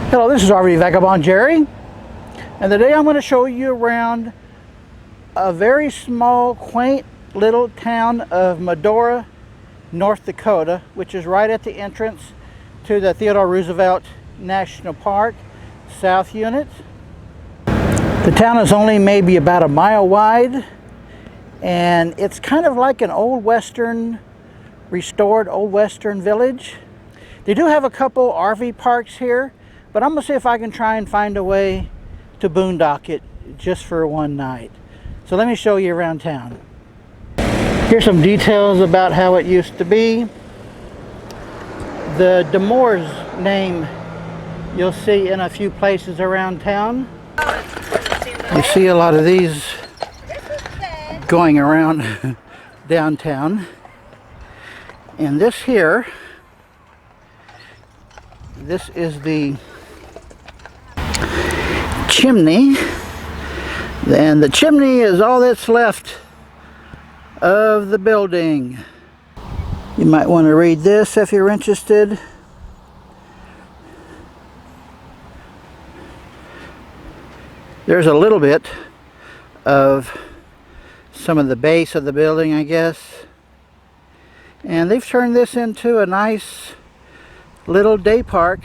Hello, this is RV Vagabond Jerry, and today I'm going to show you around a very small, quaint little town of Medora, North Dakota, which is right at the entrance to the Theodore Roosevelt National Park, South Unit. The town is only maybe about a mile wide, and it's kind of like an old western, restored old western village. They do have a couple RV parks here, but I'm going to see if I can try and find a way to boondock it just for one night. So let me show you around town. Here's some details about how it used to be. The Demore's name you'll see in a few places around town. You see a lot of these going around downtown. And this here, this is the chimney, and the chimney is all that's left of the building. You might want to read this if you're interested. There's a little bit of some of the base of the building, I guess, and they've turned this into a nice little day park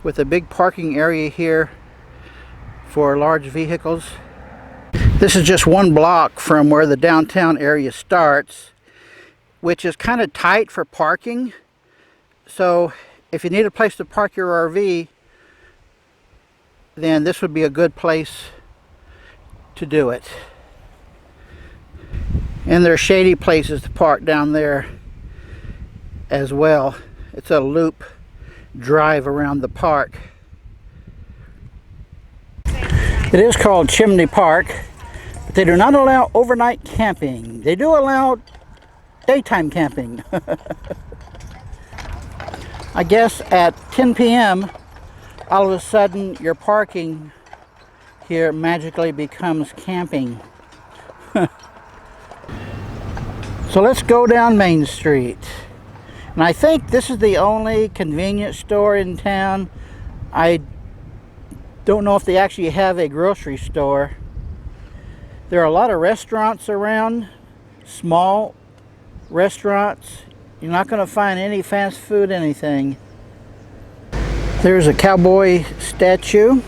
with a big parking area here for large vehicles. This is just one block from where the downtown area starts, which is kind of tight for parking. So if you need a place to park your RV, then this would be a good place to do it. And there are shady places to park down there as well. It's a loop drive around the park. It is called Chimney Park, but they do not allow overnight camping. They do allow daytime camping. I guess at 10 p.m. all of a sudden your parking here magically becomes camping. So let's go down Main Street. And I think this is the only convenience store in town. I don't know if they actually have a grocery store. There are a lot of restaurants around, small restaurants. You're not going to find any fast food anything. There's a cowboy statue.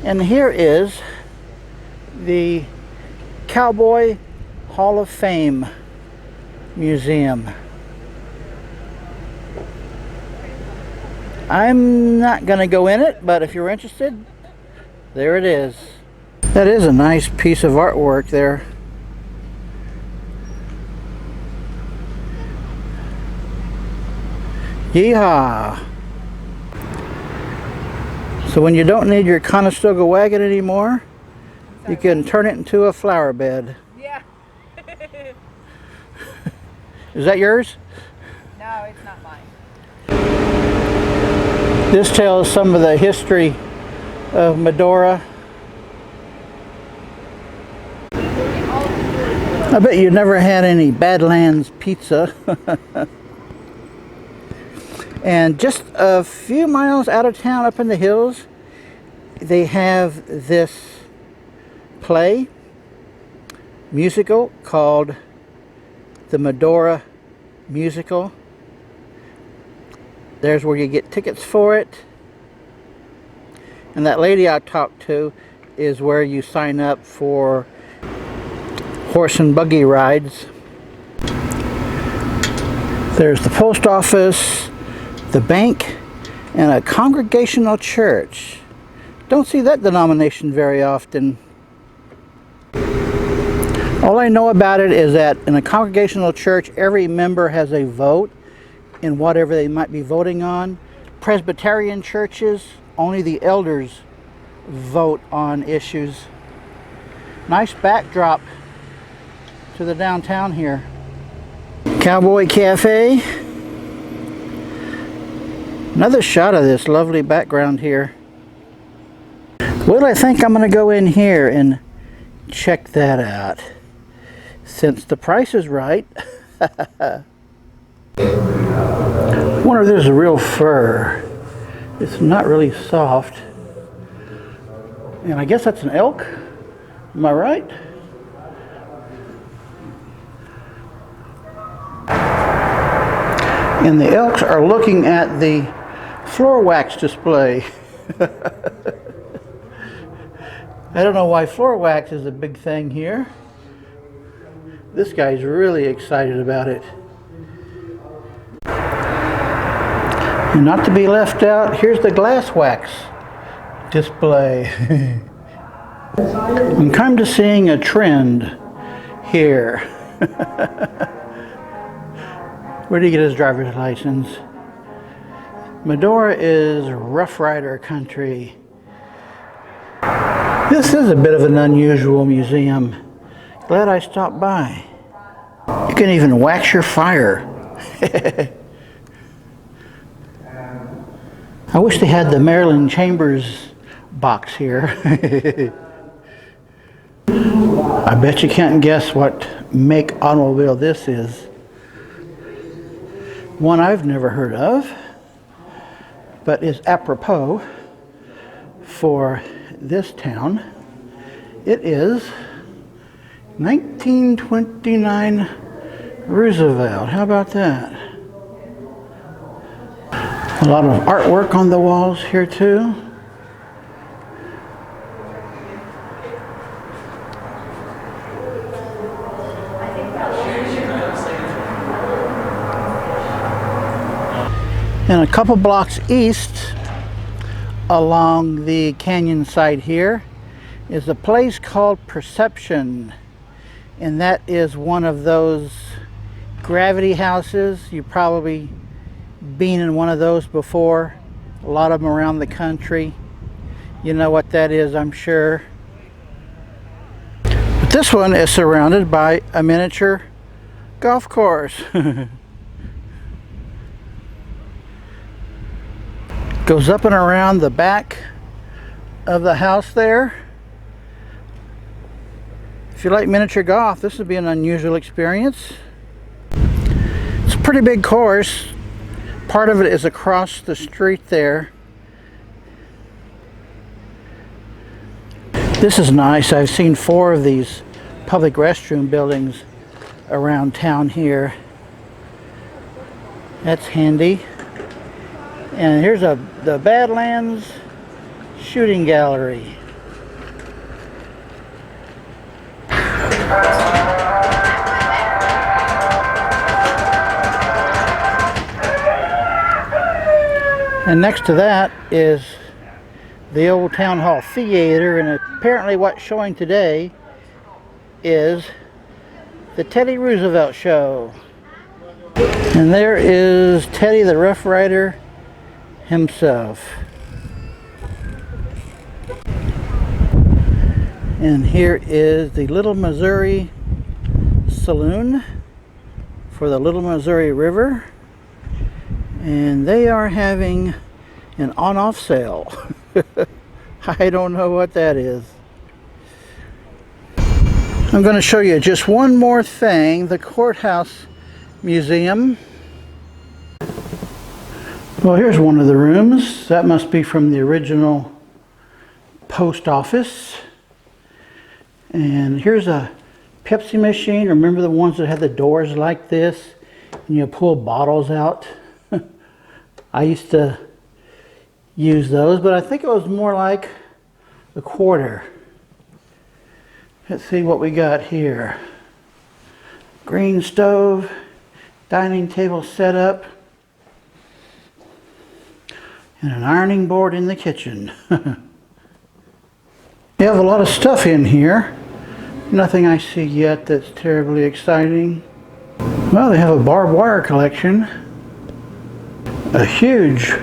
And here is the Cowboy Hall of Fame Museum. I'm not going to go in it, but if you're interested, there it is. That is a nice piece of artwork there. Yeehaw! So when you don't need your Conestoga wagon anymore, you can turn it into a flower bed. Yeah. Is that yours? No, it's not mine. This tells some of the history of Medora. I bet you never had any Badlands pizza. And just a few miles out of town up in the hills, they have this musical called the Medora Musical. There's where you get tickets for it. And that lady I talked to is where you sign up for horse and buggy rides. There's the post office, the bank, and a congregational church. Don't see that denomination very often. All I know about it is that in a congregational church, every member has a vote in whatever they might be voting on. Presbyterian churches, only the elders vote on issues. Nice backdrop to the downtown here. Cowboy Cafe. Another shot of this lovely background here. Well, I think I'm going to go in here and check that out, since the price is right. wonder if this is real fur. It's not really soft. And I guess that's an elk. Am I right? And the elks are looking at the floor wax display. I don't know why floor wax is a big thing here. This guy's really excited about it. And not to be left out, here's the glass wax display. I'm kind of seeing a trend here. Where did he get his driver's license? Medora is Rough Rider country. This is a bit of an unusual museum. Glad I stopped by. You can even wax your fire. I wish they had the Maryland Chambers box here. I bet you can't guess what make automobile this is. One I've never heard of, but is apropos for this town. It is 1929 Roosevelt. How about that? A lot of artwork on the walls here too. And a couple blocks east along the canyon side here is a place called Perception, and that is one of those gravity houses. You've probably been in one of those before. A lot of them around the country. You know what that is, I'm sure. But this one is surrounded by a miniature golf course. Goes up and around the back of the house there. If you like miniature golf, this would be an unusual experience. It's a pretty big course. Part of it is across the street there. This is nice. I've seen 4 of these public restroom buildings around town here. That's handy. And here's the Badlands Shooting Gallery. And next to that is the old Town Hall Theater, and apparently what's showing today is the Teddy Roosevelt Show. And there is Teddy the Rough Rider himself. And here is the Little Missouri Saloon for the Little Missouri River, and they are having an on-off sale. I don't know what that is. I'm going to show you just one more thing, the Courthouse Museum. Well, here's one of the rooms. That must be from the original post office. And here's a Pepsi machine. Remember the ones that had the doors like this and you pull bottles out? I used to use those, but I think it was more like a quarter. Let's see what we got here. Green stove, dining table setup, and an ironing board in the kitchen. You have a lot of stuff in here. Nothing I see yet that's terribly exciting. Well, they have a barbed wire collection. A huge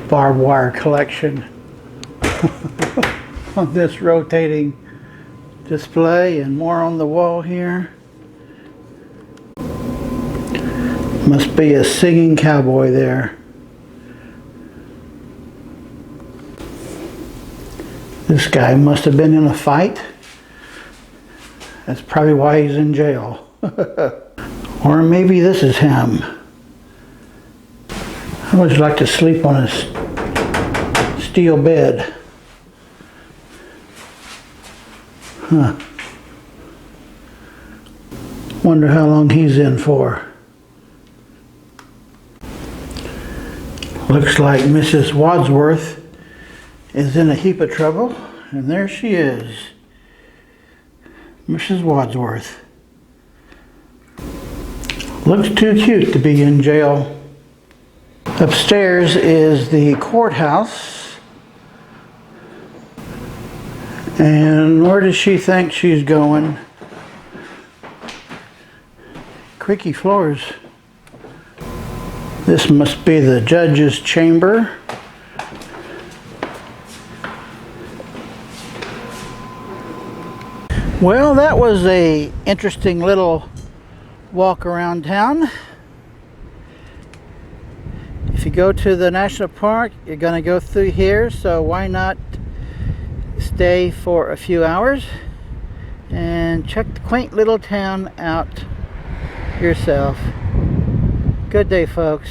barbed wire collection on this rotating display, and more on the wall here. Must be a singing cowboy there. This guy must have been in a fight. That's probably why he's in jail. Or maybe this is him. I always like to sleep on a steel bed. Huh. Wonder how long he's in for. Looks like Mrs. Wadsworth is in a heap of trouble, and there she is. Mrs. Wadsworth. Looks too cute to be in jail. Upstairs is the courthouse. And where does she think she's going? Creaky floors. This must be the judge's chamber. Well, that was a interesting little walk around town. If you go to the national park, you're going to go through here, so why not stay for a few hours and check the quaint little town out yourself. Good day, folks.